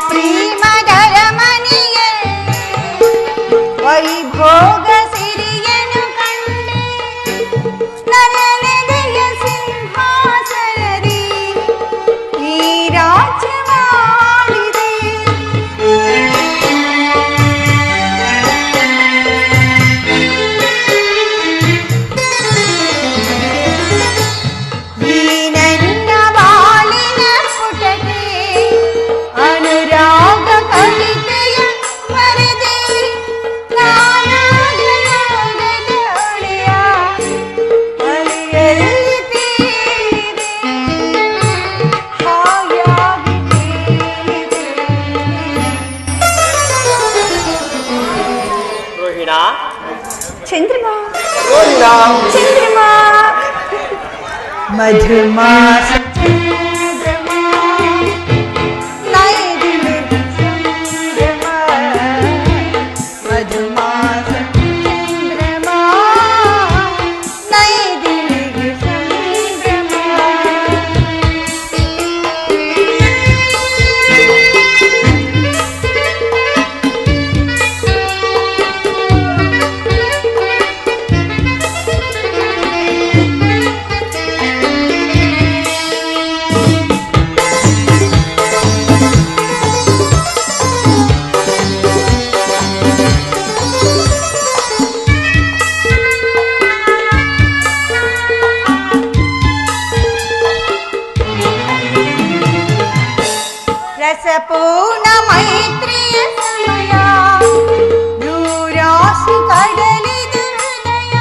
ಪ್ರೇಮದರ ಮನೆಯೇ ವೈಭೋಗ ಸಿರಿಯನು ಕಂಡೆ ನನ್ನನೆದೆಯ ಸಿಂಹಾಸನದಿ ಈ ರಾಜ್ಯ ಮಾಡಿದೆ. ಈ ನನ್ನ ಬಾಳಿನ ಪುಟಕ್ಕೆ ಅನುರಾಗ ಕವಿತೆಯ ಬರೆದೆ ನಾನಾಗಲೋದೆಯ ಅಲೆಯಲ್ಲಿ ತೇಲಿದೆ ಹಾಯಾಗಿ ತೇಲಿದೆ. ರೋಹಿಣಾ, ಚಂದ್ರಮಾ ರೋಹಿಣಾ, ಚಂದ್ರಮಾ ಮಧುಮಾಸ ಚಂದ್ರಮಾ ನಯದಿಲೆ ಚಂದ್ರಮಾ ಮಧುಮಾಸ ಚಂದ್ರಮಾ ನಯದಿಲೆ ಚಂದ್ರಮಾ. ರಸಪೂರ್ಣ ಮೈತ್ರಿಯ ಸಮಯ ನೂರಾಶಿ ಕಡಲಿದ ಹೃದಯ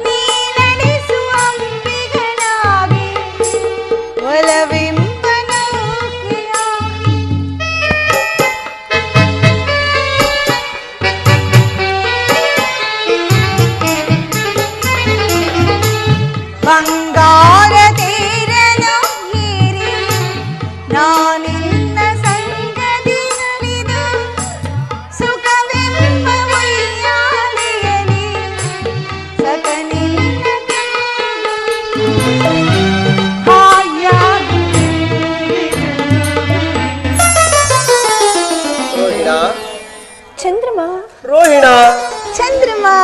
ನೀ ನಡೆಸುವ ಅಂಬಿಗನಾಗಿ ಒಲವೆಂಬ ನೌಕೆಯಾಗಿ. ಬಂಗಾರ ತೇರನು ಹೀರಿ ನಾನಿನ್ನ ಸಂಗತಿ ನಲಿದು ಸುಖವೆಂಬ ಉಯ್ಯಾಲೆಯಲಿ ಸಕನಿನ್ನ ಹಾಯಾಗಿ ರೋಹಿಣಾ, ಚಂದ್ರಮಾ ರೋಹಿಣಾ, ಚಂದ್ರಮಾ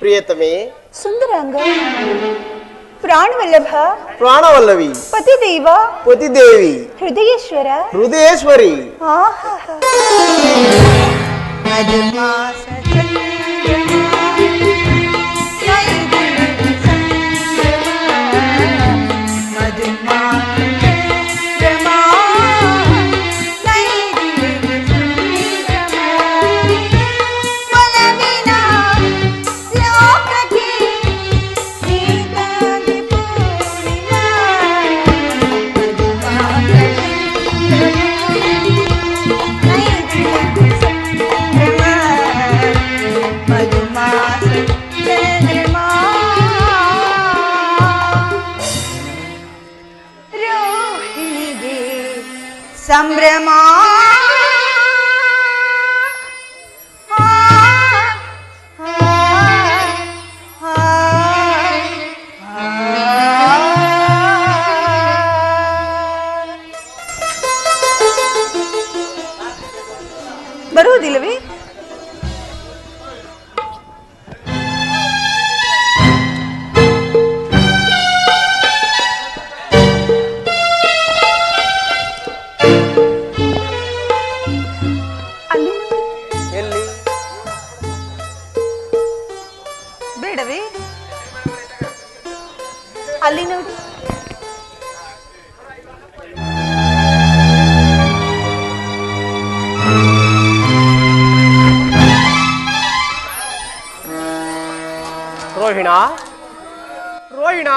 ಪ್ರಿಯತಮೆ, ಸುಂದರಾಂಗ ಪ್ರಾಣವಲ್ಲಭ ಪ್ರಾಣವಲ್ಲವಿ, ಪತಿದೇವ ಪತಿದೇವಿ, ಹೃದಯೇಶ್ವರ ಹೃದಯೇಶ್ವರಿ. ಆಹಾ ಮಧುಮಾಸ ಚಂದ್ರಮಾ ನಯದಿಲೆ ಚಂದ್ರಮಾ ಮಧುಮಾಸ ಚಂದ್ರಮಾ ನಯದಿಲೆ ಚಂದ್ರಮಾ. ಒಲವಿನ ಲೋಕಕ್ಕೆ ನೀತಾಗಿ ಪೂರ್ಣಿಮಾ ಮಧುಮಾಸ ಚಂದ್ರಮಾ ರೋಹಿಣಿಗೆ ಸಂಭ್ರಮ. ಬರುವುದಿಲ್ಲವೇ? ಅಲ್ಲಿ ಎಲ್ಲಿ? ಬೇಡವೇ? ಅಲ್ಲಿ ನೋಡಿ. ರೋಹಿಣಾ, ರೋಹಿಣಾ,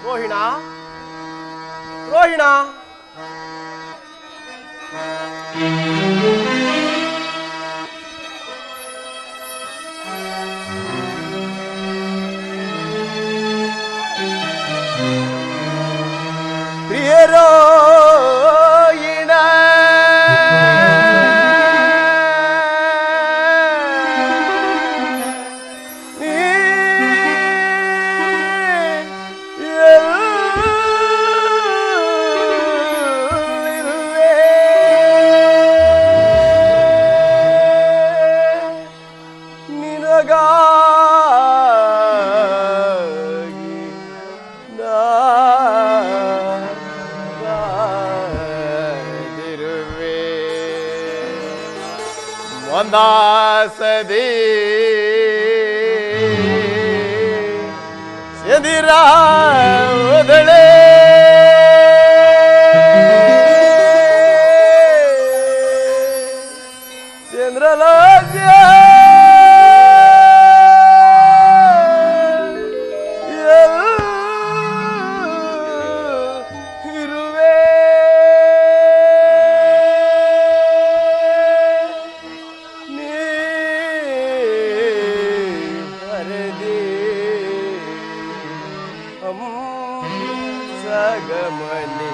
ರೋಹಿಣಾ, ರೋಹಿಣಾ. ಪ್ರಿಯರೋ ಒಂದಾಸದಿ ಎದಿರ ಓದಳೆ ಚಂದ್ರಲಾಜ್ಯ ಇರುವೆ ನೀ ಬರೆದಿ ಸಗಮನೆ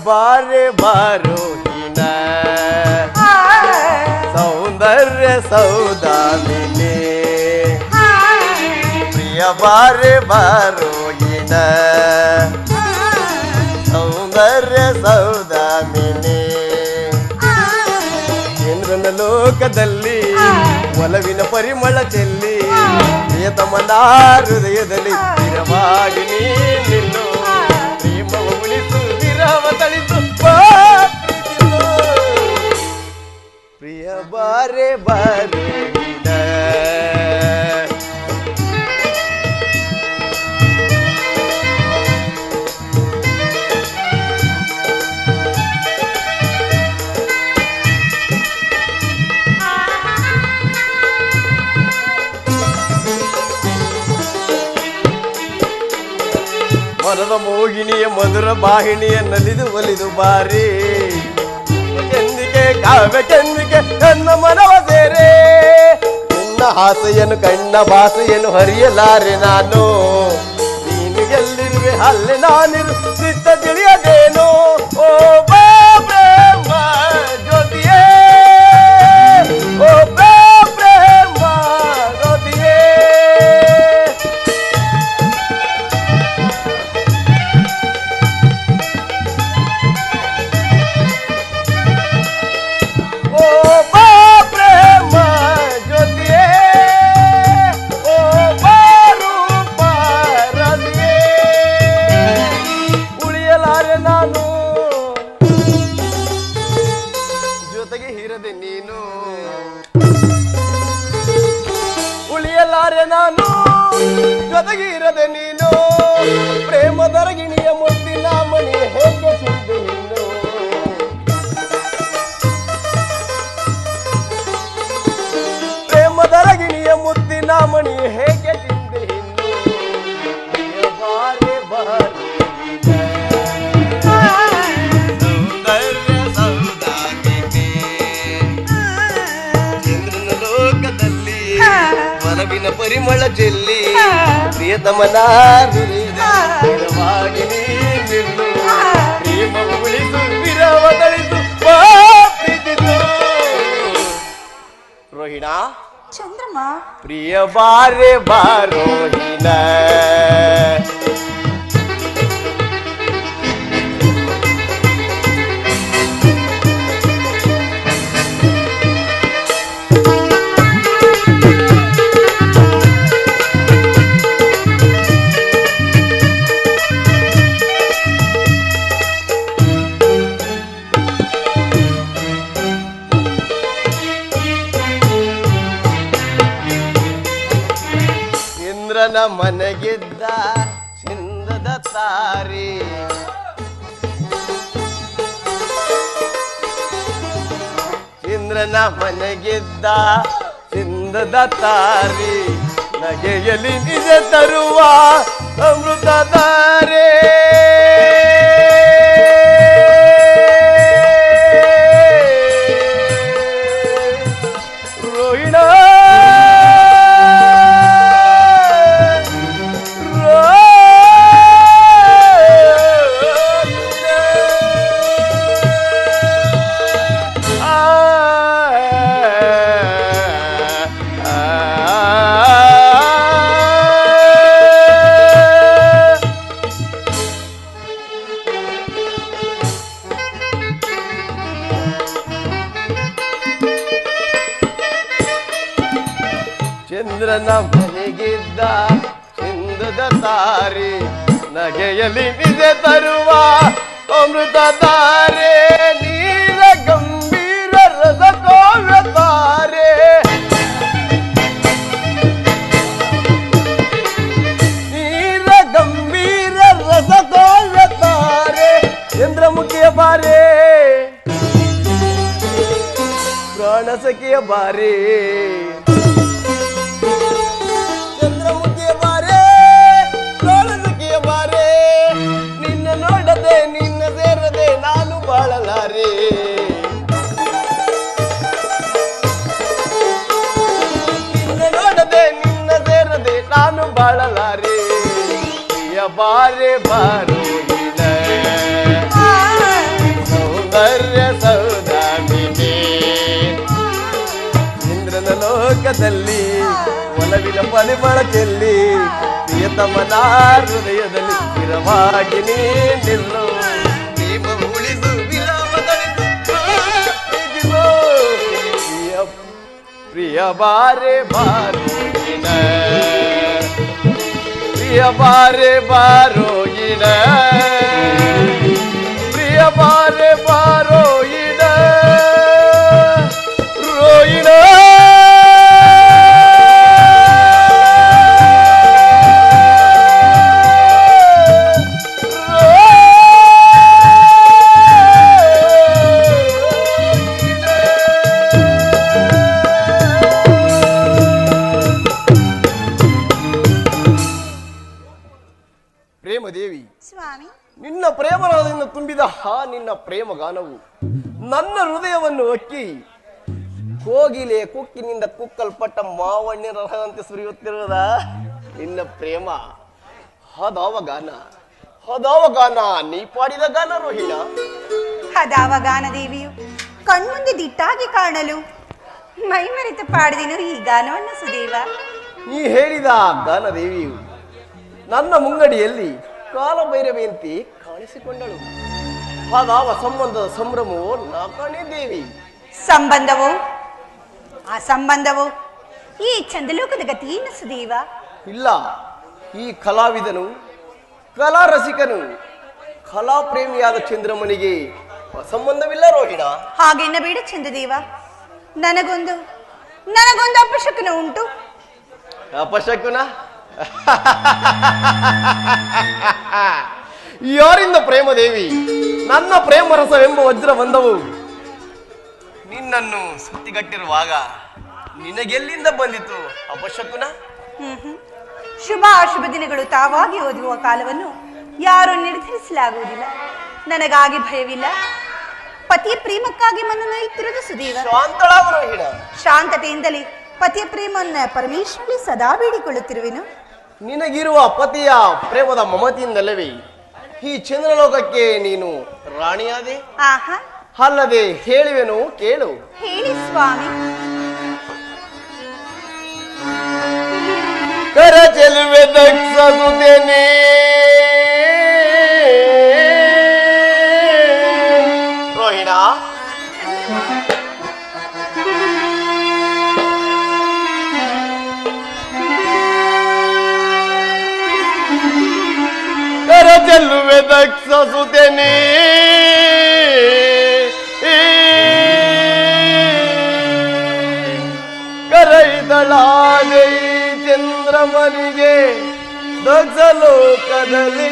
ಬಾರೆ ಬಾರೋ ಹಿನ ಸೌಂದರ್ಯ ಸೌದಾಮಿನಿ ಪ್ರಿಯ ಬಾರೆ ಬಾರೋ ಹಿನ ಸೌಂದರ್ಯ ಸೌದಾಮಿನಿ ಚಂದ್ರನ ಲೋಕದಲ್ಲಿ ಒಲವಿನ ಪರಿಮಳ ಚೆಲ್ಲಿ ಪ್ರಿಯತಮನ ಹೃದಯದಲ್ಲಿ ಸ್ಥಿರವಾಗಿ ನಿಲ್ಲು ಪ್ರೇಮವ ಉಳಿಸು ವಿರಹವ ತಳಿಸು ಪ್ರಿಯ ಬಾರೆ ಬಾರೆ ಮನದ ಮೋಹಿನಿಯ ಮಧುರ ಬಾಹಿಣಿಯ ನಲಿದು ಒಲಿದು ಬಾರಿ ಕೆಂದಿಗೆ ಕಾವ್ಯ ಕೆಂದಿಗೆ ನನ್ನ ಮನವ ಸೇರೆ ನಿನ್ನ ಆಸೆಯನ್ನು ಕಣ್ಣ ಭಾಷೆಯನ್ನು ಹರಿಯಲಾರೆ ನಾನು ನೀನು ಎಲ್ಲಿರುವೆ ಅಲ್ಲೇ ನಾನಿರು ಚಿತ್ತ ತಿಳಿಯದೇನು ಓ ಬಾ ಪ್ರೇಮ ಜ್ಯೋತಿಯೇ ಓ ಬಾ ಪ್ರೇಮ ಜ್ಯೋತಿಯೇ ಉಳಿಯಲಾರೆ ನಾನು ಜೊತೆಗಿರದೆ ನೀನು ಪ್ರೇಮದರಗಿಣಿಯ ಮುದ್ದಿನ ಮಣಿ ಹೇಗೆ ಚಿಂತೆ ನೀನು ಪ್ರೇಮದರಗಿಣಿಯ ಮುದ್ದಿನ ಮಣಿ ಹೇಗೆ ಚಿಂತೆ ಇನ್ನು ಬಾರೆ ಬಾರೆ ಒಲವಿನ ಪರಿಮಳ ಚೆಲ್ಲಿ ಪ್ರಿಯತಮನ ಹೃದಯವಾಗಿ ನಿಲ್ಲು ಪ್ರೇಮವ ಉಳಿಸು ವಿರಹವ ತಳಿಸು ಪ್ರೀತಿಸು ರೋಹಿಣ ಚಂದ್ರಮ್ಮ ಪ್ರಿಯ ಬಾರೆ ಬಾರೋಹಿಣ ಚಂದ್ರನ ಮನೆಗಿದ್ದ ಚಿಂದದ ತಾರಿ ಚಂದ್ರನ ಮನೆಗಿದ್ದ ಚಿಂದದ ತಾರಿ ನಗೆಯಲಿ ನಿಜ ತರುವ ಅಮೃತಧಾರೆ ರೋಹಿಣ ಆ ಚಂದ್ರನ ಮನೆಗಿದ್ದ ಚಿಂದದ ತಾರೆ ನಗೆಯಲ್ಲಿ ನಿಜ ತರುವ ಅಮೃತ ತಾರೆ ನೀರ ಗಂಭೀರ ರಸ ಕಾವ್ಯ ತಾರೆ ನೀರ ಗಂಭೀರ ರಸ ಕಾವ್ಯ ತಾರೆ ಚಂದ್ರಮುಖಿಯ ಬಾರೆ ಪ್ರಾಣ ಸಖಿಯ ಬಾರೆ ಚಂದ್ರಮುಖಿಯ ಬಾರೆ ಪ್ರಾಣ ಸಖಿಯ ಬಾರೆ ನಿನ್ನ ನೋಡದೆ ನಿನ್ನ ಸೇರದೆ ನಾನು ಬಾಳಲಾರೆ ನಿನ್ನ ನೋಡದೆ ನಿನ್ನ ಸೇರದೆ ನಾನು ಬಾಳಲಾರೆ ಪ್ರಿಯ ಬಾರೆ ಬಾರೋಗಿನ ಸೌಂದರ್ಯ ಸೌದಾಮಿನಿ ಇಂದ್ರನ ಲೋಕದಲ್ಲಿ ಒಲವಿನ ಪರಿಮಳ ಚೆಲ್ಲಿ ಪ್ರಿಯತಮನ ಹೃದಯದಲ್ಲಿ ಸ್ಥಿರವಾಗಿ ನೀ ನಿಲ್ಲು ಪ್ರೇಮ ಉಳಿದು ವಿರಾಮದಲ್ಲಿದ್ದು ಪ್ರಿಯ ಬಾರೆ ಬಾರೋಗಿನ ಪ್ರಿಯ ಬಾರೆ ಬಾರೋಗಿನ ಪ್ರಿಯ ಬಾರೆ ಬಾರೋಗಿನ ರೋಯಿನ ಪ್ರೇಮದೇವಿ ಸ್ವಾಮಿ, ನಿನ್ನ ಪ್ರೇಮದಿಂದ ತುಂಬಿದ ನಿನ್ನ ಪ್ರೇಮ ಗಾನವು ನನ್ನ ಹೃದಯವನ್ನು ಒಕ್ಕಿ ಕೋಗಿಲೆ ಕುಕ್ಕಿನಿಂದ ಕುಕ್ಕಲ್ಪಟ್ಟ ಮಾವಣ್ಯರ ರಹದಂತೆ ಸುರಿಯುತ್ತಿರುವುದ ನಿನ್ನ ಪ್ರೇಮ ಹದಾವ ಗಾನ ನೀ ಪಾಡಿದ ಗಾನ ರೋಹಿಣ ಹದಾವ ಗಾನ ದೇವಿಯು ಕಣ್ಮುಂದೆ ದಿಟ್ಟಾಗಿ ಕಾಣಲು ಮೈಮರೆತು ಪಾಡಿದೆನು ಈ ಗಾನವನ್ನು ಸುದೇವ. ನೀ ಹೇಳಿದ ಗಾನ ದೇವಿಯು ನನ್ನ ಮುಂಗಡಿಯಲ್ಲಿ ಕಾಲಭೈರವಿಯಂತೆ ಕಾಣಿಸಿಕೊಂಡಳು. ಹದಾವ ಸಂಬಂಧದ ಸಂಭ್ರಮವೋ ನಾಕಾಣೆ ದೇವಿ. ಆ ಸಂಬಂಧವು ಈ ಚಂದ್ರಲೋಕದ ಗತಿಯನ್ನು ಸುದೇವ. ಇಲ್ಲ, ಈ ಕಲಾವಿದನು ಕಲಾ ರಸಿಕನು ಕಲಾ ಪ್ರೇಮಿಯಾದ ಚಂದ್ರಮನಿಗೆ ಸಂಬಂಧವಿಲ್ಲ ರೋಹಿಣ. ಹಾಗೆನ್ನಬೇಡ ಚಂದ್ರದೇವ, ನನಗೊಂದು ಅಪಶಕುನ ಉಂಟು. ಅಪಶಕುನ? ಯಾರಿಂದ ಪ್ರೇಮದೇವಿ? ನನ್ನ ಪ್ರೇಮರಸವೆಂಬ ವಜ್ರ ಬಂದವು ನಿನ್ನನ್ನು ಸುತ್ತಿಗಟ್ಟಿರುವಾಗ ನಿನಗೆಲ್ಲಿಂದ ಬಂದಿತು ಅಪಶಕುನ? ಶುಭ ಅಶುಭ ದಿನಗಳು ತಾವಾಗಿ ಓದುವ ಕಾಲವನ್ನು ಯಾರು ನಿರ್ಧರಿಸಲಾಗುವುದಿಲ್ಲ. ನನಗಾಗಿ ಭಯವಿಲ್ಲ. ಪತಿಯ ಪ್ರೇಮಕ್ಕಾಗಿ ಮನನೊಯ್ಯುತ್ತಿರುವುದು ಸುದೇವ. ಶಾಂತತೆಯಿಂದಲೇ ಪತಿಯ ಪ್ರೇಮವನ್ನು ಪರಮೇಶ್ವರಿ ಸದಾ ಬೇಡಿಕೊಳ್ಳುತ್ತಿರುವೆನು. ನಿನಗಿರುವ ಪತಿಯ ಪ್ರೇಮದ ಮಮತೆಯಿಂದಲ್ಲವೇ ಈ ಚಂದ್ರಲೋಕಕ್ಕೆ ನೀನು ರಾಣಿಯಾದೆ. ಆಹಾ, ಅಲ್ಲದೆ ಹೇಳುವೆನು ಕೇಳು. ಹೇಳಿ ಸ್ವಾಮಿ. ಕರ ಚೆಲುವೆ ದಕ್ಷ ಸುತೇನೆ ರೋಹಿಣ. ಕರ ಚೆಲುವೆ ದಕ್ಷ ಸುತೇನೆ ಕರೈದಳಾದೆ ಚಂದ್ರಮನಿಗೆ ದಕ್ಷ ಲೋಕದಲ್ಲಿ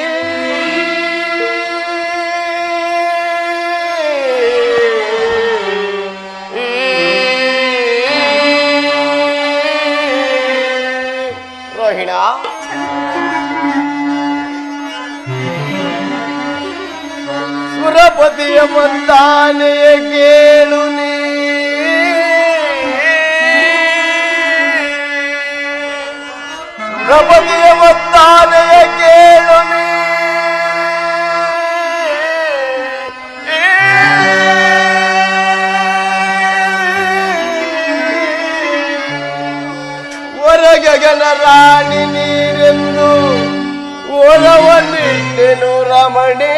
ರೋಹಿಣ. ಸುರಪತಿಯ ಮಂದಾನೆಯ ಕೇಳು ನೀ ಸುರಪತಿಯ ಮಂದಾನೆಯ ಕೇಳು ನೀ ಹೊರಗಗನ ರಾಣಿ ನೀರೆಂದು ಒಲವನ್ನಿಟ್ಟೆನು ರಮಣೆ.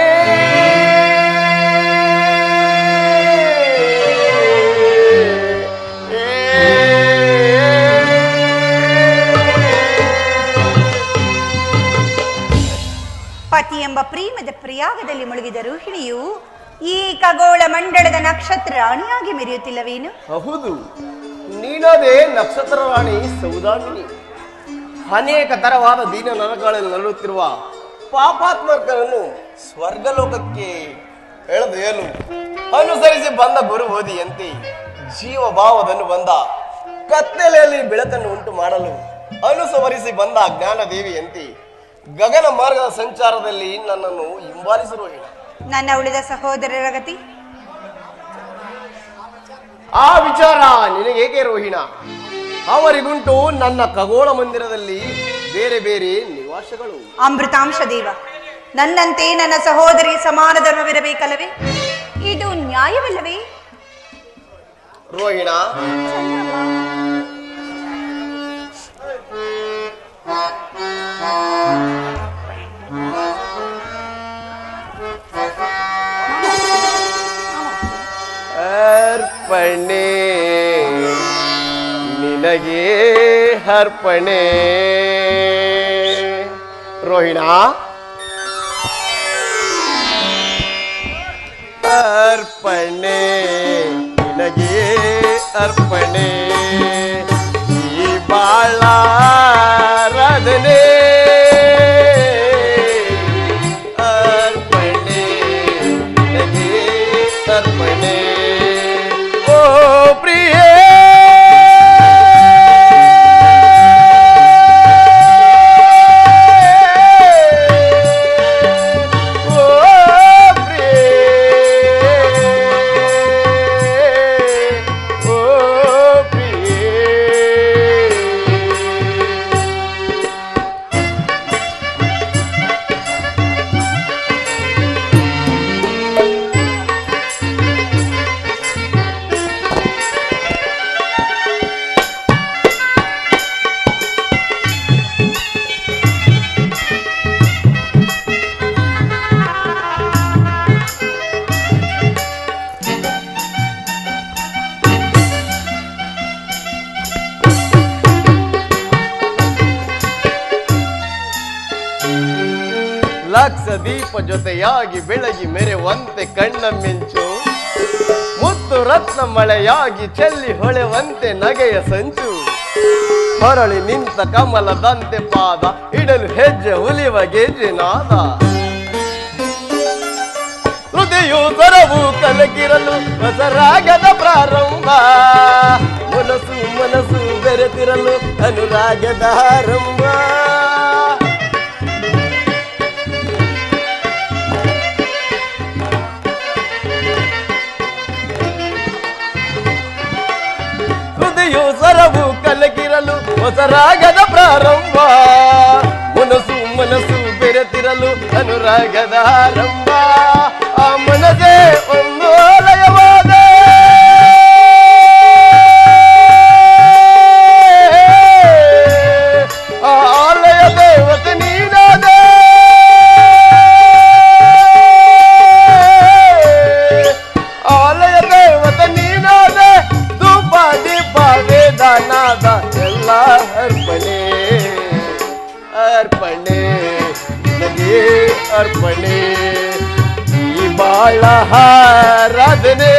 ಪ್ರೇಮದ ಪ್ರಯಾಗದಲ್ಲಿ ಮುಳುಗಿದ ರೋಹಿಣಿಯು ಈ ಖಗೋಳ ಮಂಡಳದ ನಕ್ಷತ್ರ ರಾಣಿಯಾಗಿ ಮೆರೆಯುತ್ತಿಲ್ಲವೇನು? ಹೌದು, ನೀನದೇ ನಕ್ಷತ್ರ ರಾಣಿ ಸೌದಾಮಿನಿ. ಅನೇಕ ತರವಾದ ದೀನ ನರಕಗಳಲ್ಲಿ ನರಳುತ್ತಿರುವ ಪಾಪಾತ್ಮಕರನ್ನು ಸ್ವರ್ಗಲೋಕಕ್ಕೆ ಎಳೆದೊಯ್ಯಲು ಅನುಸರಿಸಿ ಬಂದ ಗುರು ಓದಿಯಂತೆ ಜೀವ ಭಾವದನ್ನು ಬಂದ ಕತ್ತಲೆಯಲ್ಲಿ ಬೆಳಕನ್ನು ಉಂಟು ಮಾಡಲು ಅನುಸರಿಸಿ ಬಂದ ಜ್ಞಾನ ದೇವಿಯಂತೆ ಗಗನ ಮಾರ್ಗದ ಸಂಚಾರದಲ್ಲಿ ನನ್ನನ್ನು ಹಿಂಬಾಲಿಸಿರುವ ನನ್ನ ಉಳಿದ ಸಹೋದರರ ಗತಿ ಆ ವಿಚಾರ ನಿನಗೇಕೆ ರೋಹಿಣ? ಅವರಿಗುಂಟು ನನ್ನ ಖಗೋಳ ಮಂದಿರದಲ್ಲಿ ಬೇರೆ ಬೇರೆ ನಿವಾಸಗಳು. ಅಮೃತಾಂಶ ದೇವ, ನನ್ನಂತೆ ನನ್ನ ಸಹೋದರಿ ಸಮಾನ ಧರ್ಮವಿರಬೇಕಲ್ಲವೇ? ಇದು ನ್ಯಾಯವಲ್ಲವೇ? ರೋಹಿಣ, ಅರ್ಪಣೆ ನಿನಗೆ ಅರ್ಪಣೆ. ರೋಹಿಣ, ಅರ್ಪಣೆ ನಿನಗೆ ಅರ್ಪಣೆ. ಈ ಬಾಳಾರಾಧನೆ ಅರ್ಪಣೆ ನಿನಗೆ ಅರ್ಪಣೆ. ಓ ಪ್ರಿಯೇ, ಲಕ್ಷ ದೀಪ ಜೊತೆಯಾಗಿ ಬೆಳಗಿ ಮೆರೆವಂತೆ ಕಣ್ಣ ಮಿಂಚು, ಮುತ್ತು ರತ್ನ ಮಳೆಯಾಗಿ ಚೆಲ್ಲಿ ಹೊಳೆವಂತೆ ನಗೆಯ ಸಂಚು. ಹೊರಳಿ ನಿಂತ ಕಮಲದಂತೆ ಪಾದ ಇಡಲು ಹೆಜ್ಜೆ ಹುಲಿವ ಗೆಜ್ಜೆನಾದ. ಹೃದಯ ಸ್ವರವು ಕಲಕಿರಲು ಹೊಸರಾಗದ ಪ್ರಾರಂಭ, ಮನಸ್ಸು ಮನಸ್ಸು ಬೆರೆತಿರಲು ಅನುರಾಗದ ಆರಂಭ. ಸ್ವರವು ಕಲಕಿರಲು ಹೊಸರಾಗದ ಪ್ರಾರಂಭ, ಮನಸ್ಸು ಮನಸ್ಸು ಬೆರೆತಿರಲು ಅನುರಾಗದ ಆರಂಭ. ಆ ಮನದೇ ಒಂದು ಲಯವಾದ ಆಲಯ ದೇವತೆ ನೀನಾದೆ. ಆಲಯ ದೇವತೆ ನೀನಾದೆ. ಧೂಪ ದೀಪ ವೇದನಾದ ಎಲ್ಲ ಅರ್ಪಣೆ ಅರ್ಪಣೆ ನಿನಗೆ ಅರ್ಪಣೆ. ಈ ಬಾಳ ಆರಾಧನೆ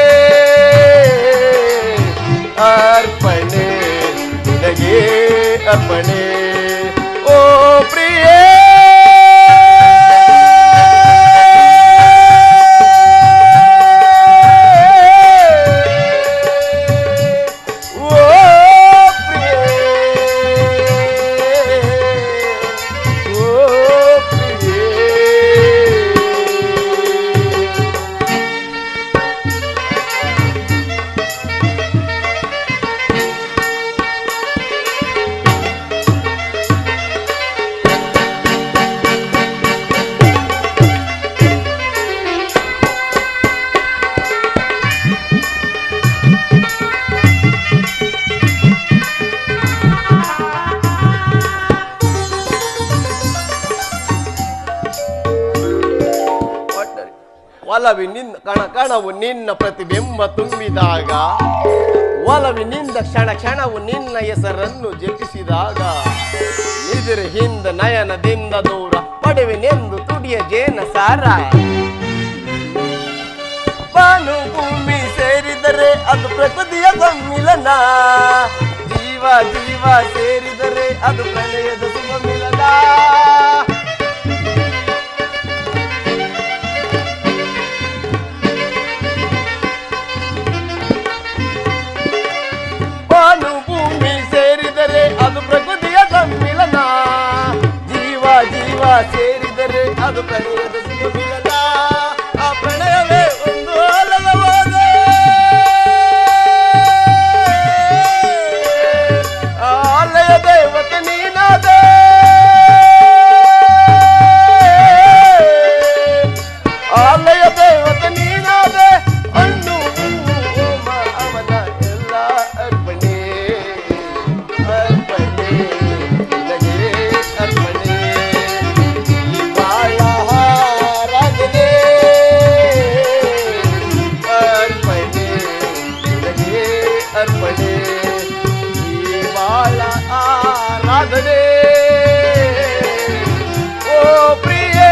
ಅರ್ಪಣೆ ನಿನಗೆ ಅರ್ಪಣೆ. ಓ ಪ್ರಿಯೇ, ಒಲವಿನಿಂದ ಕಣವು ನಿನ್ನ ಪ್ರತಿಬಿಂಬ ತುಂಬಿದಾಗ, ಒಲವಿನಿಂದ ಕ್ಷಣ ಕ್ಷಣವು ನಿನ್ನ ಹೆಸರನ್ನು ಜಪಿಸಿದಾಗ, ನಿದಿರ ಹಿಂದ ನಯನದಿಂದ ದೂರ ಪಡೆವಿನೆಂದು ತುಡಿಯ ಪ್ರಿಯ ಜೇನ ಸಾರಾಯ. ಬಾನು ಭೂಮಿ ಸೇರಿದರೆ ಅದು ಪ್ರಕೃತಿಯ ಸಮ್ಮಿಲನ, ಜೀವ ಜೀವ ಸೇರಿದರೆ ಅದು ಪ್ರಣಯದ ಶುಭ ಮಿಲನ. ಬಾನು ಭೂಮಿ ಸೇರಿದರೆ ಅದು ಪ್ರಕೃತಿಯ ಸಮ್ಮಿಲನ, ಜೀವ ಜೀವ ಸೇರಿದರೆ ಅದು ಪ್ರಣಯದ ಶುಭ ಮಿಲನ. ಆ ಪ್ರಣಯವೇ ಒಂದು ಆಲಯವಾದ, ಆಲಯ ದೇವತೆ ನೀನಾದ, ಆಲಯ ದೇವತೆ ನೀನಾದ. ಹಣ್ಣು ಹೂವು ಹೋಮ ಅವನ ಎಲ್ಲ ಅರ್ಪಣೆ, ಅರ್ಪಣೆ ನಿನಗೆ ಅರ್ಪಣೆ. ಬಾಳ ಹಾರಾಗದೆ ಅರ್ಪಣೆ ನಿನಗೆ ಅರ್ಪಣೆ. ಈ ಬಾಳ ಆರಾಧನೆ ಓ ಪ್ರಿಯೇ.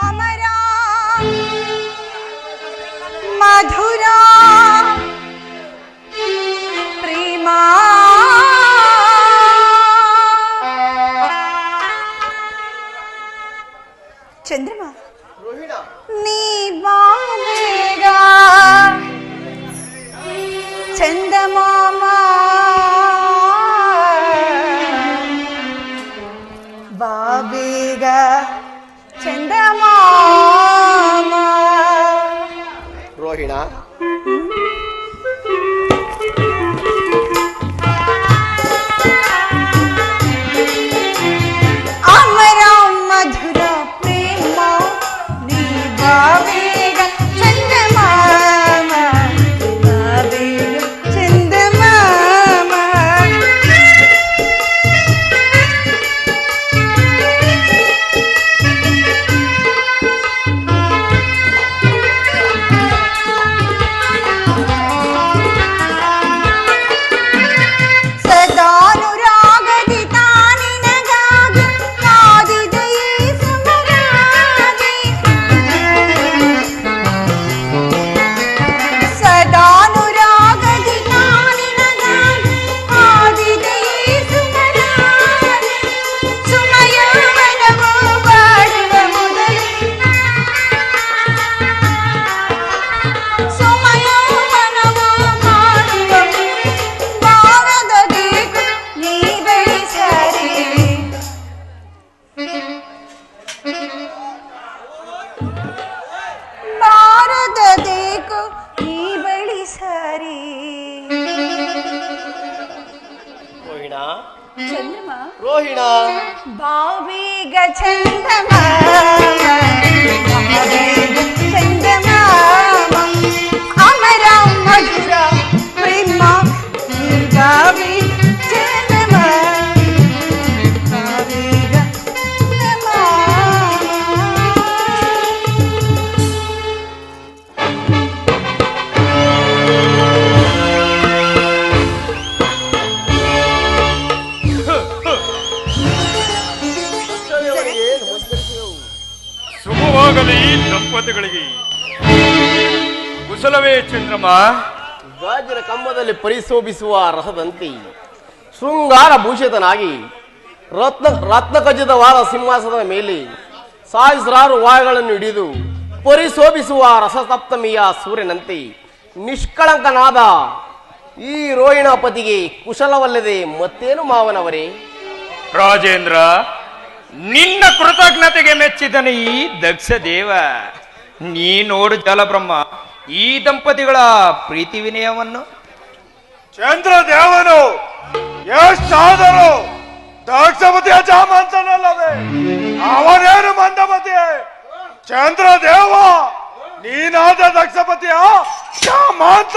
ಅಮರ ಮಧುರ ಪ್ರೇಮ ಚಂದ್ರಮ ನೀ ಬಾಬೇಗ ಚಂದಮಾಮ ಬಾಬೇಗ ಚಂದಮಾಮ. ರೋಹಿಣ, ಅಮರ ಮಧುರ ಪ್ರೇಮ ನೀ ಬಾಬೇಗ ಚಂದಮಾಮ, ಬಾಬೇಗ ಚಂದಮಾಮ. ಸದಾನುರಾಗದಿ ತಾನಿನಗಾಗಿ ಕಾದಿದೆಯೇ ಸುಮರಾಗಿ, ಸದಾನುರಾಗದಿ ತಾನಿನಗಾಗಿ ಕಾದಿದೆಯೇ ಸುಮರಾಗಿ. ಸುಮಯವನವು ಬಾಡುವ ಮೊದಲೇ, ಸುಮಯವನವು ಬಾಡುವ ಬಾರದ ದೇಕು ನೀ ಬೆಳೆಸರಿ, ಬಾರದ ದೇಕು ನೀ ಬೆಳೆಸರಿ. ರೋಹಿಣ, ಚಂದ್ರಮ ರೋಹಿಣ, ಬಾಬೇಗ ಚಂದಮಾಮ, ಬಾಬೇಗ ಚಂದಮಾಮ. ಅಮರ ಮಧುರ ಪ್ರೇಮ ನೀ ಬಾಬೇಗ ಚಂದಮಾಮ, ಬಾಬೇಗ ಚಂದಮಾಮ. ಶುಭವಾಗಲಿ ದಂಪತಿಗಳಿಗೆ. ಕುಶಲವೇ ಚಂದ್ರಮ? ಗಾಜಿನ ಕಂಬದಲ್ಲಿ ಪರಿಶೋಭಿಸುವ ರಸದಂತೆ ಶೃಂಗಾರ ಭೂಷಿತನಾಗಿ ರತ್ನಖಚಿತವಾದ ಸಿಂಹಾಸನದ ಮೇಲೆ ಸಹಸ್ರಾರು ವಾಯುಗಳನ್ನು ಹಿಡಿದು ಪರಿಶೋಭಿಸುವ ರಸಸಪ್ತಮಿಯ ಸೂರ್ಯನಂತೆ ನಿಷ್ಕಳಂಕನಾದ ಈ ರೋಹಿಣಾಪತಿಗೆ ಕುಶಲವಲ್ಲದೆ ಮತ್ತೇನು ಮಾವನವರೇ? ರಾಜೇಂದ್ರ, ನಿನ್ನ ಕೃತಜ್ಞತೆಗೆ ಮೆಚ್ಚಿದನು ಈ ದಕ್ಷ ದೇವ. ನೀ ನೋಡು ಜಲಬ್ರಹ್ಮ ಈ ದಂಪತಿಗಳ ಪ್ರೀತಿ ವಿನಯವನ್ನು. ಚಂದ್ರದೇವನು ಎಷ್ಟಾದರೂ ದಕ್ಷಪತಿಯ ಜಾಮಂತನಲ್ಲವೇ? ಅವನೇನು ಮಂದಮತಿ? ಚಂದ್ರದೇವ ನೀನಾದ ದಕ್ಷಪತಿಯ ಮಾತ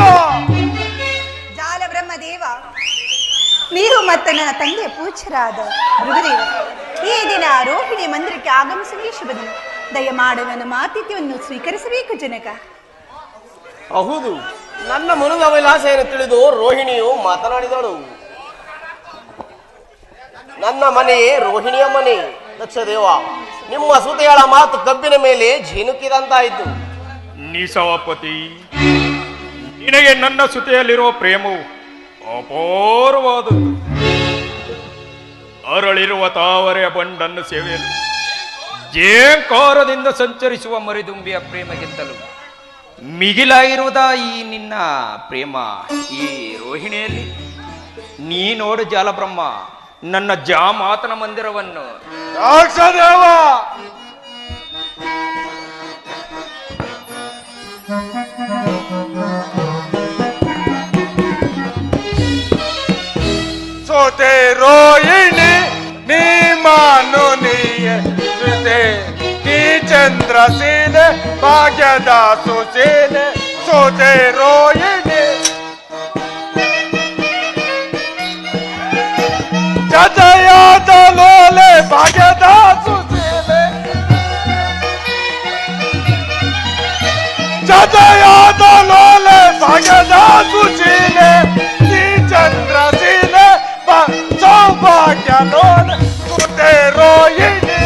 ಜಾಲ ಬ್ರಹ್ಮದೇವ, ನೀವು ಮತ್ತು ನನ್ನ ತಂದೆ ಪೂಜ್ಯರಾದ ಮೃಗದೇವ ಈ ದಿನ ರೋಹಿಣಿ ಮಂದಿರಕ್ಕೆ ಆಗಮಿಸುವ ಶುಭ ದಿನ. ದಯಮಾಡಿ ನನ್ನ ಆತಿಥ್ಯವನ್ನು ಸ್ವೀಕರಿಸಬೇಕು ಜನಕ. ಹೌದು, ನನ್ನ ಮನದ ಅಭಿಲಾಷೆಯನ್ನು ತಿಳಿದು ರೋಹಿಣಿಯು ಮಾತನಾಡಿದಳು. ನನ್ನ ಮನೆಯೇ ರೋಹಿಣಿಯ ಮನೆ. ದಕ್ಷದೇವ, ನಿಮ್ಮ ಸುತೆಯಳ ಮಾತು ಕಬ್ಬಿನ ಮೇಲೆ ಝೀನುಕಿದಂತಾಯಿತು. ನಿಸವಪತಿ, ನಿನಗೆ ನನ್ನ ಸುತೆಯಲ್ಲಿರುವ ಪ್ರೇಮವು ಅಪೂರ್ವವಾದದ್ದು. ಅರಳಿರುವ ತಾವರೆಯ ಬಂಡನ್ನು ಸೇವೆಯಲು ಜೇಂಕಾರದಿಂದ ಸಂಚರಿಸುವ ಮರಿದುಂಬಿಯ ಪ್ರೇಮಕ್ಕಿಂತಲೂ ಮಿಗಿಲಾಗಿರುವುದ ಈ ನಿನ್ನ ಪ್ರೇಮ ಈ ರೋಹಿಣಿಯಲ್ಲಿ. ನೀ ನೋಡು ಜಾಲಬ್ರಹ್ಮ, ನನ್ನ ಜಾಮಾತನ ಮಂದಿರವನ್ನು. ದಕ್ಷದೇವ, ಸೋತೆ ರೋಹಿಣಿ ನೀ ಮಾನು ನೀಯ ಸುತೆ ನೀ ಚಂದ್ರಸೀಲೆ ಭಾಗ್ಯದ ಸುಶೀಲೆ. ಸೋತೆ ರೋಹಿಣಿ ಜತೆಯಾದ ಲೋಲೆ ಭಾಗ್ಯದ ಸುಶೀಲೆ. ಜತೆಯಾದ ಲೋಲೆ ಭಾಗ್ಯದ ಸುಶೀಲೆ. ನೀ ಚಂದ್ರಶೀಲೆ ಸೌಭಾಗ್ಯ ಲೋಲೆ. ಸುತೆ ರೋಹಿಣಿ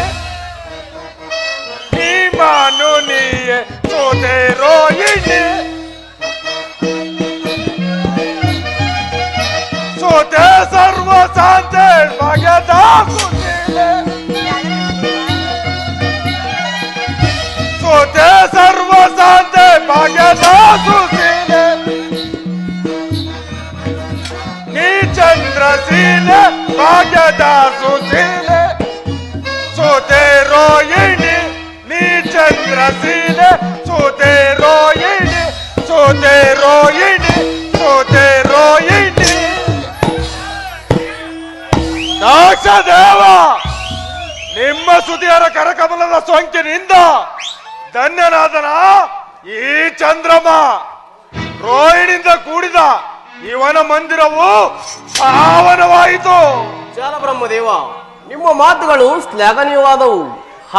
ನೀ ಮಾನು ನೀಯೆ ಸೋತೆ ರೋಹಿಣಿ. ಸೋತೆ ಸರ್ವ ಶಾಂತೆ ಭಾಗ್ಯದ ಸುಶೀಲೆ. ಸೋತೆ ಸರ್ವ ಶಾಂತೆ ಭಾಗ್ಯದ ಸುಶೀಲೆ. ನೀ ಚಂದ್ರಶೀಲೆ ಭಾಗ್ಯದ ಸುಶೀಲೆ. ಸೋತೆ ರೋಹಿಣಿ ನೀ ಚಂದ್ರಶೀಲೆ. ಸೋತೆ ರೋಹಿಣಿ, ಸೋತೆ ರೋಹಿಣಿ, ಸೋತೆ ರೋಹಿಣಿ. ದಕ್ಷದೇವ, ನಿಮ್ಮ ಸುದಿಯರ ಕರಕಮಲದ ಸೋಂಕಿನಿಂದ ಧನ್ಯನಾದನ ಈ ಚಂದ್ರಮ. ರೋಹಿಣಿಯಿಂದ ಕೂಡಿದ ಇವನ ಮಂದಿರವು ಪಾವನವಾಯಿತು. ಜಾಲಬ್ರಹ್ಮದೇವ, ನಿಮ್ಮ ಮಾತುಗಳು ಶ್ಲಾಘನೀಯವಾದವು.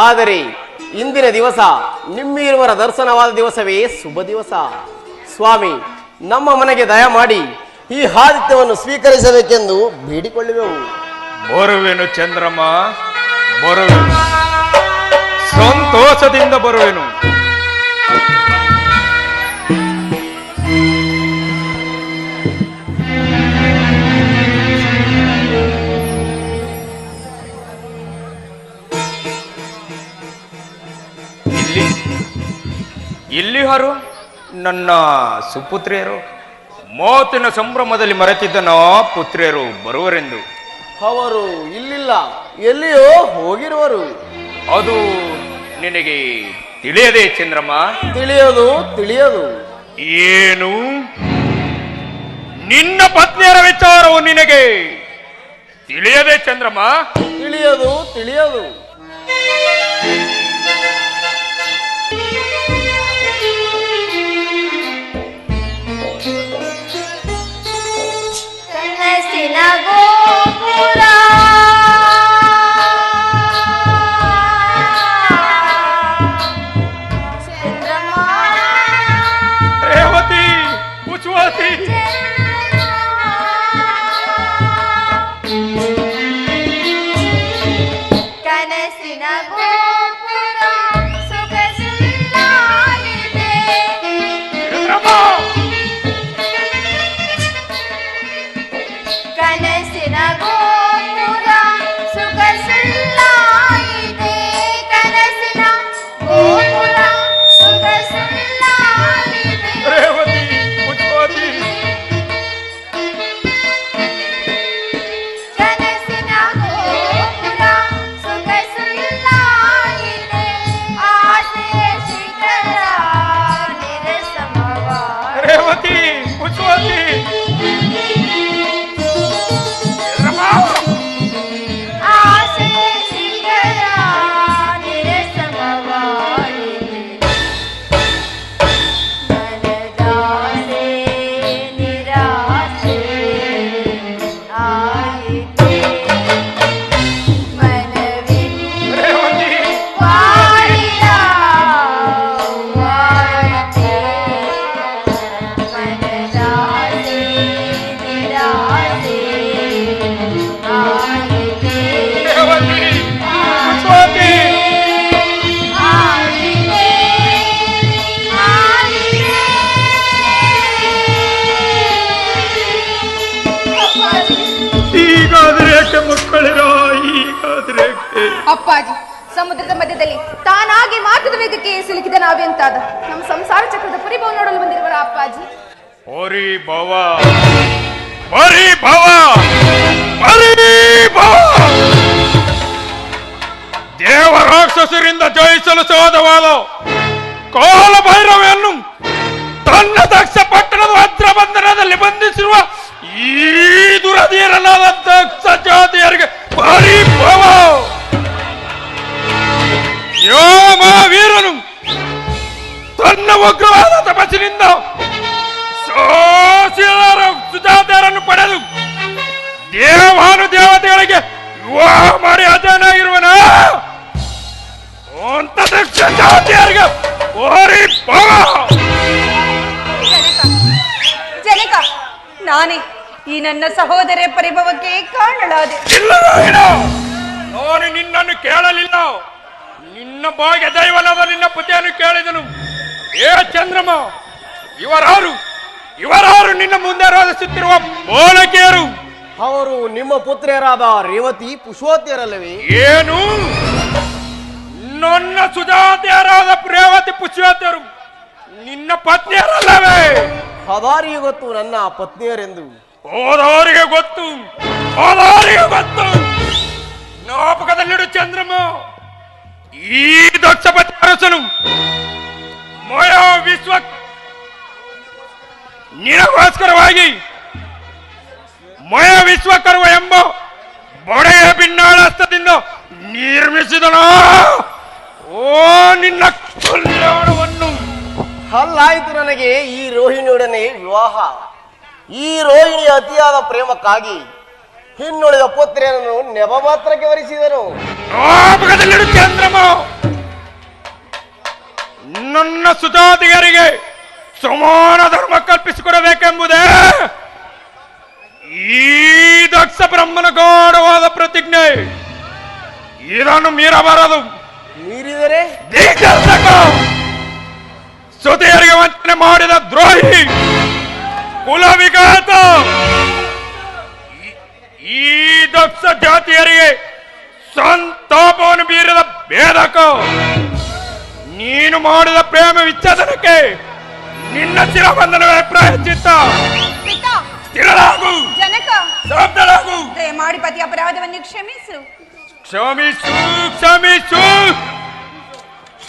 ಆದರೆ ಇಂದಿನ ದಿವಸ ನಿಮ್ಮಿರುವರ ದರ್ಶನವಾದ ದಿವಸವೇ ಶುಭ ದಿವಸ. ಸ್ವಾಮಿ, ನಮ್ಮ ಮನೆಗೆ ದಯಮಾಡಿ ಈ ಆದಿತ್ಯವನ್ನು ಸ್ವೀಕರಿಸಬೇಕೆಂದು ಬೇಡಿಕೊಳ್ಳುವೆವು. ಬರುವೆನು ಚಂದ್ರಮ್ಮ, ಬರುವೆನು, ಸಂತೋಷದಿಂದ ಬರುವೆನು. ಇಲ್ಲಿ ಯಾರು? ನನ್ನ ಸುಪುತ್ರಿಯರು. ಮೋತಿನ ಸಂಭ್ರಮದಲ್ಲಿ ಮರೆತಿದ್ದನೋ ಪುತ್ರಿಯರು ಬರುವರೆಂದು. ಅವರು ಇಲ್ಲಿಲ್ಲ, ಎಲ್ಲಿಯೋ ಹೋಗಿರುವರು. ಅದು ನಿನಗೆ ತಿಳಿಯದೆ ಚಂದ್ರಮ್ಮ? ತಿಳಿಯೋದು ತಿಳಿಯೋದು. ಏನು? ನಿನ್ನ ಪತ್ನಿಯರ ವಿಚಾರವು ನಿನಗೆ ತಿಳಿಯದೆ ಚಂದ್ರಮ್ಮ? ತಿಳಿಯೋದು ತಿಳಿಯೋದು. ಕನಸಿನ ಗೋಪುರ ಚಂದ್ರಮ ರೇವತಿ, ಕುಚುವತಿ, ಕನಸಿನ ಗೋಪುರ ಸೊಗಸಿಲ್ಲಾಗಿದೆ. ಚಂದ್ರಮ್ಮ, ಕನಸಿನ ಗೋಪುರ ಸೊಗಸಿಲ್ಲಾಗಿದೆ. ಕನಸಿನ ಗೋಪುರ ಸೊಗಸಿಲ್ಲಾಗಿದೆ. ರೇವತಿ, ಕುಚುವತಿ, ಕನಸಿನ ಗೋಪುರ ಸೊಗಸಿಲ್ಲಾಗಿದೆ. ಆಸೆಯ ಶಿಖರ ನಿರಸಮವಾಗಿದೆ. ರೇವತಿ, ಕುಚುವತಿ, ಆಸೆಯ ಶಿಖರ ನಿರಸಮವಾಗಿದೆ. ಕಳಿರ ಹೀಗಾದ್ರೆ ಅಪ್ಪಾಜಿ, ಸಮುದ್ರದ ಮಧ್ಯದಲ್ಲಿ ತಾನಾಗಿ ಮಾತದ ವೇಗಕ್ಕೆ ಸಿಲುಕಿದ ನಾವೆಂತಾದ ನಮ್ಮ ಸಂಸಾರ ಚಕ್ರದ ಪರಿಭವ ನೋಡಲು ಬಂದಿರುವರ ಅಪ್ಪಾಜಿ. ಓರಿ ಭವ ಬರೀ ಭವ ಬರೀ ಭವ ದೇವ ರಾಕ್ಷಸರಿಂದ ಜಯಿಸಲು ಸಾಧ್ಯವಾದ ಕಾಲ ಭೈರವೆಯನ್ನು ತನ್ನ ದಕ್ಷ ಪಟ್ಟಣದ ವಜ್ರಬಂಧನದಲ್ಲಿ ಬಂಧಿಸಿರುವ ಈ ದುರಧೀರನಾದ ದಕ್ಷ ಜಾತಿಯರಿಗೆ ಬರೀ ಭವ. ಯೋಮ ವೀರನು ತನ್ನ ಉಗ್ರವಾದ ತಪಸ್ಸಿನಿಂದ ಸುಜಾತೆಯರನ್ನು ಪಡೆದು ದೇವಾನು ದೇವತೆಗಳಿಗೆ ವಿವಾಹ ಮಾಡಿ ಅಜನಾಗಿರುವನ ಅಂತ ದಕ್ಷ ಜಾತಿಯರಿಗೆ ಓರಿ ಭವ. ಜನಕ ಜನಕ, ನಾನೇ ಈ ನನ್ನ ಸಹೋದರ ಪರಿಭವಕ್ಕೆ ಕಾರಣಳಾದೆ. ಇಲ್ಲ ರಾಯಣ, ನಾನು ನಿನ್ನನ್ನು ಕೇಳಲಿಲ್ಲ. ನಿನ್ನ ಭಾಗ್ಯ ದೈವನಾದ ನಿನ್ನ ಪತಿಯನ್ನು ಕೇಳಿದನು. ಏ ಚಂದ್ರಮ, ಇವರಾರು ನಿನ್ನ ಮುಂದೆ ರೋಧಿಸುತ್ತಿರುವ ಬೋಲಕಿಯರು? ಅವರು ನಿಮ್ಮ ಪುತ್ರಿಯರಾದ ರೇವತಿ ಪುಷ್ಪವತಿಯರಲ್ಲವೇ? ಏನು, ನನ್ನ ಸುಜಾತಿಯರಾದ ರೇವತಿ ಪುಷ್ಪವತಿಯರು ನಿನ್ನ ಪತ್ನಿಯರಲ್ಲವೇ? ಹದಾರಿಗೆ ಗೊತ್ತು ನನ್ನ ಪತ್ನಿಯರೆಂದು. ಹೋದವರಿಗೆ ಗೊತ್ತು. ಜ್ಞಾಪಕದಲ್ಲಿಡು ಚಂದ್ರಮ, ಈ ದಕ್ಷಪತಿ ಅರಸನು ಮಯ ವಿಶ್ವ ನಿನಗೋಸ್ಕರವಾಗಿ ಮಯ ವಿಶ್ವಕರ್ವ ಎಂಬ ಬಡೆಯ ಭಿನ್ನಾಳಸ್ತದಿಂದ ನಿರ್ಮಿಸಿದನ ಓ ನಿನ್ನ ಕಲ್ಯಾಣವನ್ನು. ಅಲ್ಲಾಯಿತು ನನಗೆ ಈ ರೋಹಿಣಿಯೊಡನೆ ವಿವಾಹ. ಈ ರೋಹಿಣಿಯ ಅತಿಯಾದ ಪ್ರೇಮಕ್ಕಾಗಿ ಇನ್ನುಳಿದ ಪುತ್ರಿಯನ್ನು ನೆಪ ಮಾತ್ರಕ್ಕೆ ವರಿಸಿದನು. ಜ್ಞಾಪಕದಲ್ಲಿಡು ಚಂದ್ರಮ, ನನ್ನ ಸುಜಾತಿಯರಿಗೆ ಸಮಾನ ಧರ್ಮ ಕಲ್ಪಿಸಿಕೊಡಬೇಕೆಂಬುದೇ ಈ ದಕ್ಷ ಬ್ರಹ್ಮನ ಗಾಢವಾದ ಪ್ರತಿಜ್ಞೆ. ಇದನ್ನು ಮೀರಬಾರದು. ಮೀರಿದರೆ ದಿಗ್ದರ್ಶಕ, ಸುತೆಯರಿಗೆ ವಂಚನೆ ಮಾಡಿದ ದ್ರೋಹಿ, ಕುಲವಿಘಾತ, ಈ ದಕ್ಷ ಜಾತಿಯರಿಗೆ ಸಂತಾಪವನ್ನು ಬೀರಿದ ಭೇದಕ, ನೀನು ಮಾಡಿದ ಪ್ರೇಮ ವಿಚ್ಛೇದನಕ್ಕೆ ನಿನ್ನ ಶಿರಬಂಧನವೇ ಪ್ರಾಯಶ್ಚಿತ್ತ. ಪಿತಾ, ಸ್ಥಿರರಾಗು, ಜನಕ, ಸ್ತಬ್ಧರಾಗು. ದಯಮಾಡಿ ಪತಿ ಅಪರಾಧವನ್ನು ಕ್ಷಮಿಸು. ಕ್ಷಮಿಸು.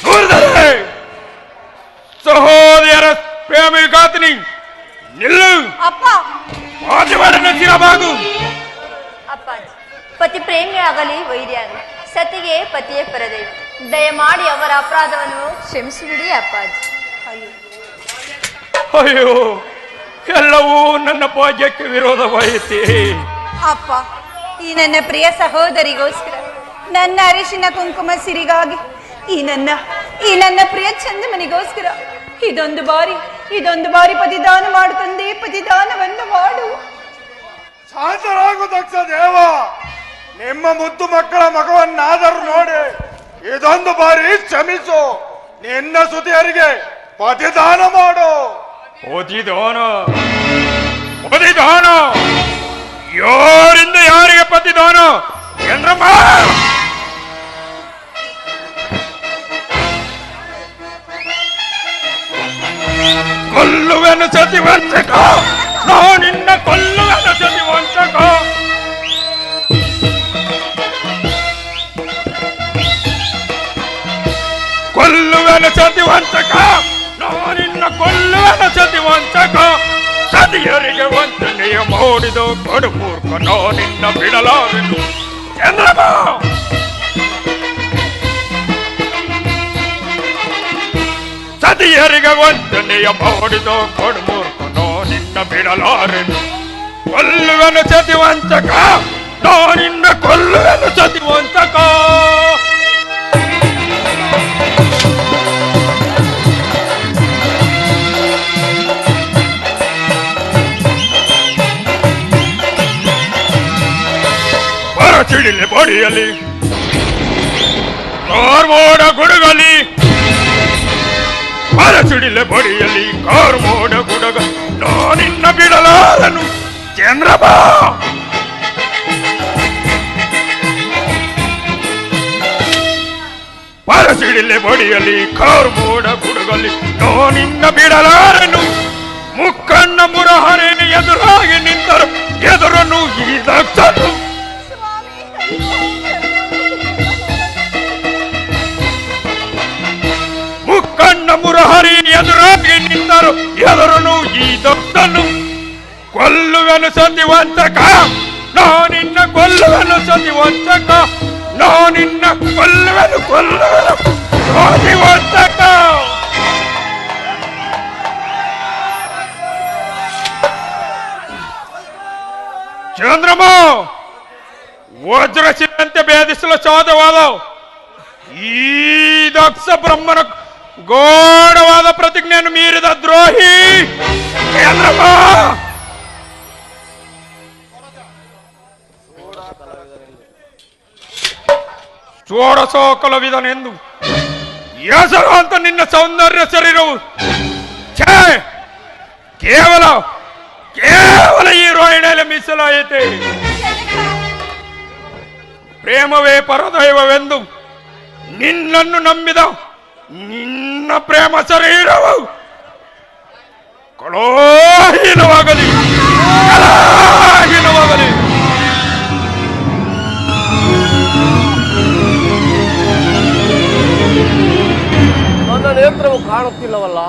ದೂರದಲ್ಲೇ ಸಹೋದರ ಪ್ರೇಮ ವಿಘಾತಿನಿ, ನಿಲ್ಲು. ಅಪ್ಪ, ಆದಿವಾರನ ಶಿರಬಾಗು. ಅಪ್ಪಾಜಿ, ಪತಿ ಪ್ರೇಮಿಯಾಗಲಿ ವೈರಿಯಾಗಲಿ ಸತಿಗೆ ಪತಿಯೇ ಪರದೈವ. ದಯಮಾಡಿ ಅವರ ಅಪರಾಧವನ್ನು ಕ್ಷಮಿಸಿಬಿಡಿ ಅಪ್ಪಾಜಿ. ಅಯ್ಯೋ, ಎಲ್ಲವೂ ನನ್ನ ಭಾಗ್ಯಕ್ಕೆ ವಿರೋಧವಾಯಿತೆ. ಅಪ್ಪ, ಈ ನನ್ನ ಪ್ರಿಯ ಸಹೋದರಿಗೋಸ್ಕರ, ನನ್ನ ಅರಿಶಿನ ಕುಂಕುಮ ಸಿರಿಗಾಗಿ, ಈ ನನ್ನ ಪ್ರಿಯ ಚಂದಮನಿಗೋಸ್ಕರ ಇದೊಂದು ಬಾರಿ ಪತಿದಾನ ಮಾಡು ತಂದೆ, ಪತಿದಾನವನ್ನು ಮಾಡು. ಶಾಂತರಾಗು ದಕ್ಷ ದೇವ, ನಿಮ್ಮ ಮುದ್ದು ಮಕ್ಕಳ ಮಗವನ್ನಾದರೂ ನೋಡಿ ಇದೊಂದು ಬಾರಿ ಕ್ಷಮಿಸು. ನಿನ್ನ ಸುತಿಯರಿಗೆ ಪತಿದಾನ ಮಾಡು. ಪತಿದಾನ ಯಾರಿಂದ ಯಾರಿಗೆ ಪತಿದಾನ? ಚಂದ್ರಮ್ಮ, ಕೊಲ್ಲುವೆನು ಸತಿವಂಚಕ, ನಾನಿನ್ನ ಕೊಲ್ಲುವೆನು ಸತಿವಂಚಕ. ಕೊಲ್ಲುವೆನು ಸತಿವಂಚಕ, ನಾನಿನ್ನ ಕೊಲ್ಲುವೆನು ಸತಿವಂಚಕ. ಸತಿಯರಿಗೆ ವಂಚನೆಯ ಮಾಡಿದ ಕಡುಮೂರ್ಖ, ನಾನಿನ್ನ ಬಿಡಲಾರೆನು. ಚಂದ್ರಮ್ಮ, ಸತಿಯರಿಗೆ ವಂಚನೆಯ ಮಾಡಿದ ಕಡುಮೂರ್ಖ, ನಾನಿನ್ನ ಬಿಡಲಾರೆನು. ಕೊಲ್ಲುವೆನು ಸತಿವಂಚಕ, ನಾನಿನ್ನ ಕೊಲ್ಲುವೆನು ಸತಿವಂಚಕ. ಸಿಡಿಲೆ ಬಡಿಯಲಿ, ಕಾರ್ಮೋಡ ಗುಡುಗಲಿ, ಸಿಡಿಲೆ ಬಡಿಯಲಿ, ಕಾರ್ಮೋಡ ಗುಡುಗ, ನಾನಿನ್ನ ಬಿಡಲಾರನು. ಚಂದ್ರಬಾ, ಸಿಡಿಲೆ ಬಡಿಯಲಿ ಕಾರು ಮೋಡ ಗುಡುಗಲಿ ನಿನ್ನ ಬಿಡಲಾರನು. ಮುಕ್ಕಣ್ಣ ಮುರಹರೆ ಎದುರಾಗಿ ನಿಂತರು ಎದುರನ್ನು ಈ ದಕ್ಷನು. ಮುಕ್ಕಣ್ಣ ಮುರಹರಿ ಎದುರಾಗಿ ನಿಂತರು ಎದುರನ್ನು ಈ ದಕ್ಷನು. ಕೊಲ್ಲುವೆನು ಸತಿ ವಂಚಕ, ನಾನಿನ್ನ ಕೊಲ್ಲುವೆನು ಸತಿ ವಂಚಕ, ನಾನಿನ್ನ ಕೊಲ್ಲುವೆನು ಸತಿ ವಂಚಕ. ಚಂದ್ರಮ ವಜ್ರಶಿಲೆಯಂತೆ ಭೇದಿಸಲು ಸಾಧ್ಯವಾದ ಈ ದಕ್ಷ ಬ್ರಹ್ಮನ ಗೋಢವಾದ ಪ್ರತಿಜ್ಞೆಯನ್ನು ಮೀರಿದ ದ್ರೋಹಿ ಚಂದ್ರಮ. ಚೋಡಸೋ ಕಲಾವಿದನೆಂದು ಹೆಸರು ಅಂತ ನಿನ್ನ ಸೌಂದರ್ಯ ಶರೀರವು ಕೇವಲ ಈ ರೋಹಿಣಿಯಲ್ಲಿ ಮೀಸಲಾಯಿತೆ. ಪ್ರೇಮವೇ ಪರದೈವವೆಂದು ನಿನ್ನನ್ನು ನಂಬಿದ ನಿನ್ನ ಪ್ರೇಮ ಶರೀರವು ಕಳೋಹೀನವಾಗಲಿ. ನನ್ನ ನೇತ್ರವು ಕಾಣುತ್ತಿಲ್ಲವಲ್ಲ.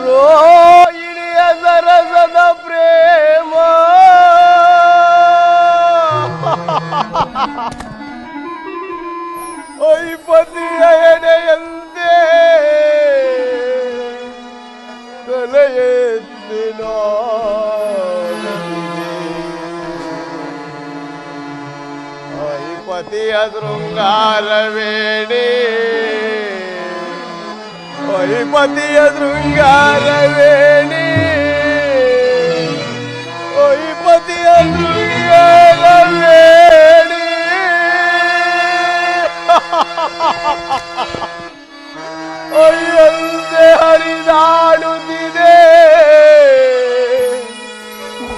ರೋಹಿಣಿಯ ಸರಸದ ಪ್ರೇಮ ಐಪತಿಯ ಎಡೆಯಂತೆ ತಲೆ ಎತ್ತಿನ ಐಪತಿಯ ಶೃಂಗಾರವೇಣಿ, ಐಪತಿಯ ಶೃಂಗಾರವೇಣಿ, ಐಪತಿಯ ಶೃಂಗಾರವೇಣಿ. ಅಯ್ಯಂತೆ ಹರಿದಾಡುತ್ತಿದೆ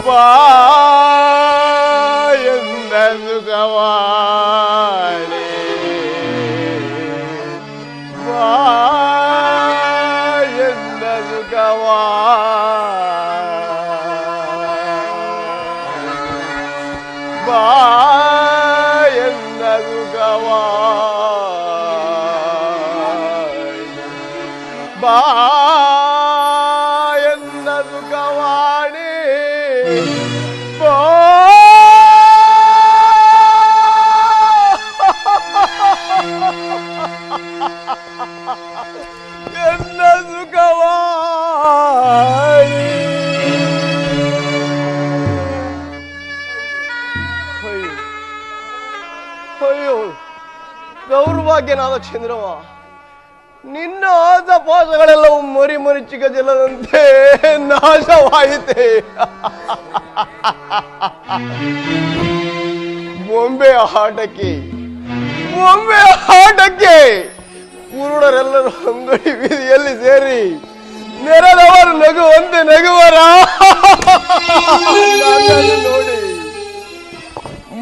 ಬಾಯಂದ ಸುಖವಾಣಿ, ಬಾಯಂದ ಸುಖವಾ ಬಾಯಂದ ಸುಖವಾ ಬಾಯಂದ ಸುಖವಾಣಿ. ಎನ್ನ ಸುಖವಾಣಿ. ಅಯ್ಯೋ ದೌರ್ಭಾಗ್ಯನಾದ ಚಂದ್ರವ, ನಿನ್ನ ಆಸಪಾಸಗಳೆಲ್ಲವೂ ಮರಿ ಮರಿಚಿಕ ಜಲದಂತೆ ನಾಶವಾಯಿತೆ. ಬೊಂಬೆ ಆಟಕ್ಕೆ ಕುರುಡರೆಲ್ಲರೂ ಅಂಗಡಿ ಬೀದಿಯಲ್ಲಿ ಸೇರಿ ನೆರೆದವರು ನಗುವಂತೆ ನಗುವರ ನೋಡಿ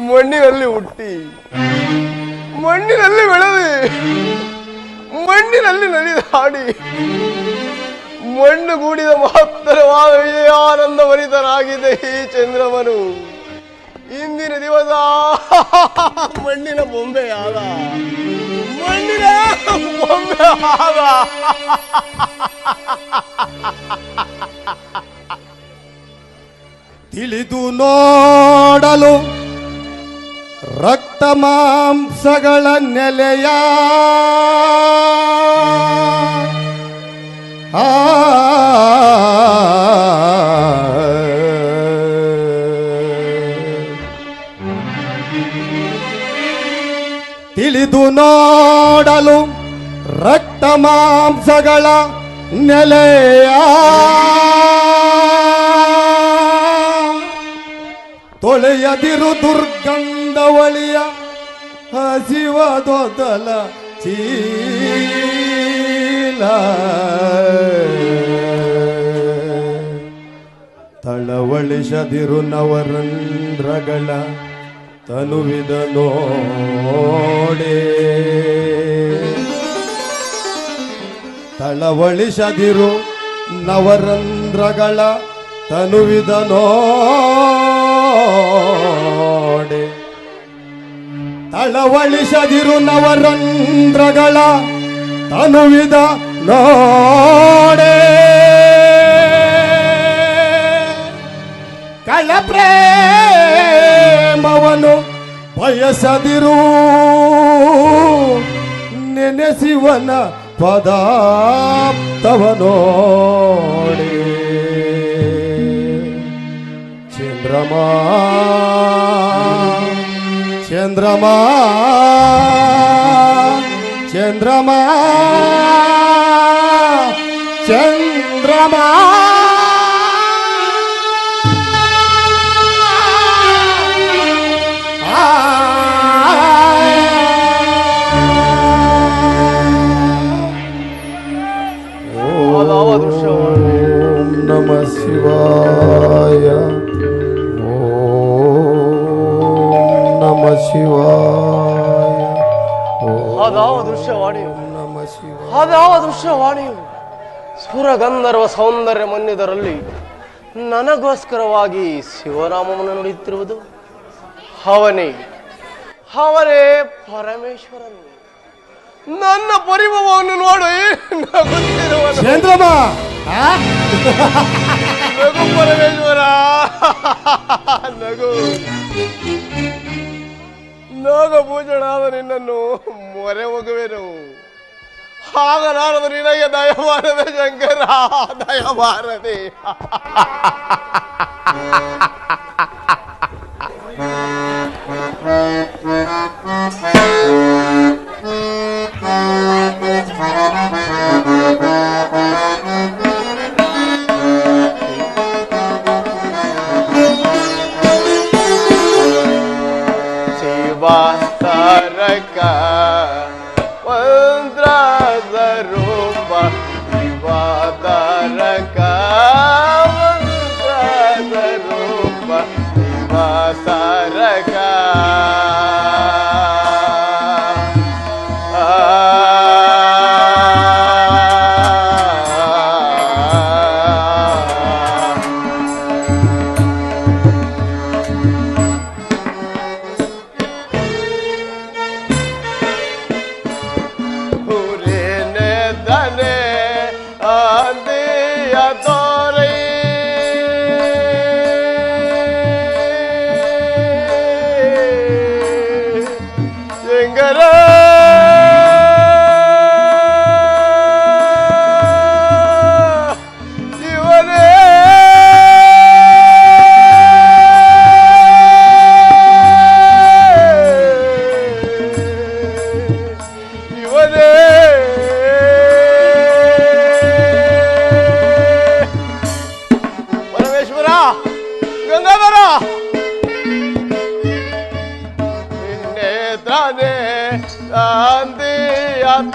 ಮಣ್ಣಿನಲ್ಲಿ ಹುಟ್ಟಿ ಮಣ್ಣಿನಲ್ಲಿ ಬೆಳೆದು ಮಣ್ಣಿನಲ್ಲಿ ನಡೆದಾಡಿ ಮಣ್ಣು ಗೂಡಿದ ಮಹತ್ತರವಾದ ವಿಜಯಾನಂದ ಭರಿತನಾಗಿದೆ ಈ ಚಂದ್ರಮನು. ಇಂದಿನ ದಿವಸ ಮಣ್ಣಿನ ಬೊಂಬೆಯಾದ ತಿಳಿದು ನೋಡಲು ರಕ್ತ ಮಾಂಸಗಳ ನೆಲೆಯ ತಿಳಿದು ನೋಡಲು ರಕ್ತ ಮಾಂಸಗಳ ನೆಲೆಯ ತೊಳೆಯದಿರು ದುರ್ಗಂಧವಳಿಯ ಹಸಿವ ದೊದಲ ಚೀಲ ತಳವಳಿಸದಿರು ನವರಂಧ್ರಗಳ ತನುವಿದ ನೋಡೆ ತಳವಳಿಸದಿರು ನವರಂಧ್ರಗಳ ತನುವಿದ ನೋಡೆ ತಳವಳಿಸದಿರು ನವರಂಧ್ರಗಳ ತನುವಿದ ನೋಡೆ ಕಳ್ಳ ಪ್ರೇಮವನು ಬಯಸದಿರು ನೆನೆಸಿವನ ಪದಾರ್ಥವನೋಡೆ ಚಂದ್ರಮಾ ಚಂದ್ರಮಾ ಚಂದ್ರಮಾ ಚಂದ್ರಮಾ ಓಂ ನಮ ಶಿವಾಯ ಓಂ ನಮ ಶಿವಾಯ ಅದಾವ ದೃಶ್ಯವಾಣಿಯು ನಮ ಶಿವಾಯ ಅದಾವ ದೃಶ್ಯವಾಣಿಯು ಸುರಗಂಧರ್ವ ಸೌಂದರ್ಯ ಮನ್ಯದರಲ್ಲಿ ನನಗೋಸ್ಕರವಾಗಿ ಶಿವನಾಮವನ್ನು ನುಡಿಯುತ್ತಿರುವುದು ಅವನೇ ಪರಮೇಶ್ವರನು. ನನ್ನ ಪರಿಭವವನ್ನು ನೋಡು ನಗುತ್ತಿರುವನು. ಚಂದ್ರಮಾ ನಗು ಪರಮೇಶ್ವರ ನಗು. ನಾಗಭೂಷಣಾದ ನಿನ್ನನ್ನು ಮೊರೆ ಹೋಗುವೆನು. ಆಗ ನಾನದು ನಿನಗೆ ದಯಮಾರದೆ ಶಂಕರ, ದಯಮಾರದೆ. ಶಿವಾಸ್ತಾರಕ ವಂದ್ರದ ರೂಪ ಶಿವಾತಾರಕ ವಂದ್ರದ ರೂಪ ಶಿವಾತಾರಕ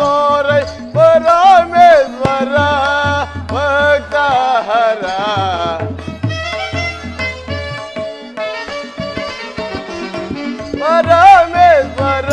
ತೋರೈ ಪರಮೇಶ್ವರ ಭಕ್ತಹರ ಪರಮೇಶ್ವರ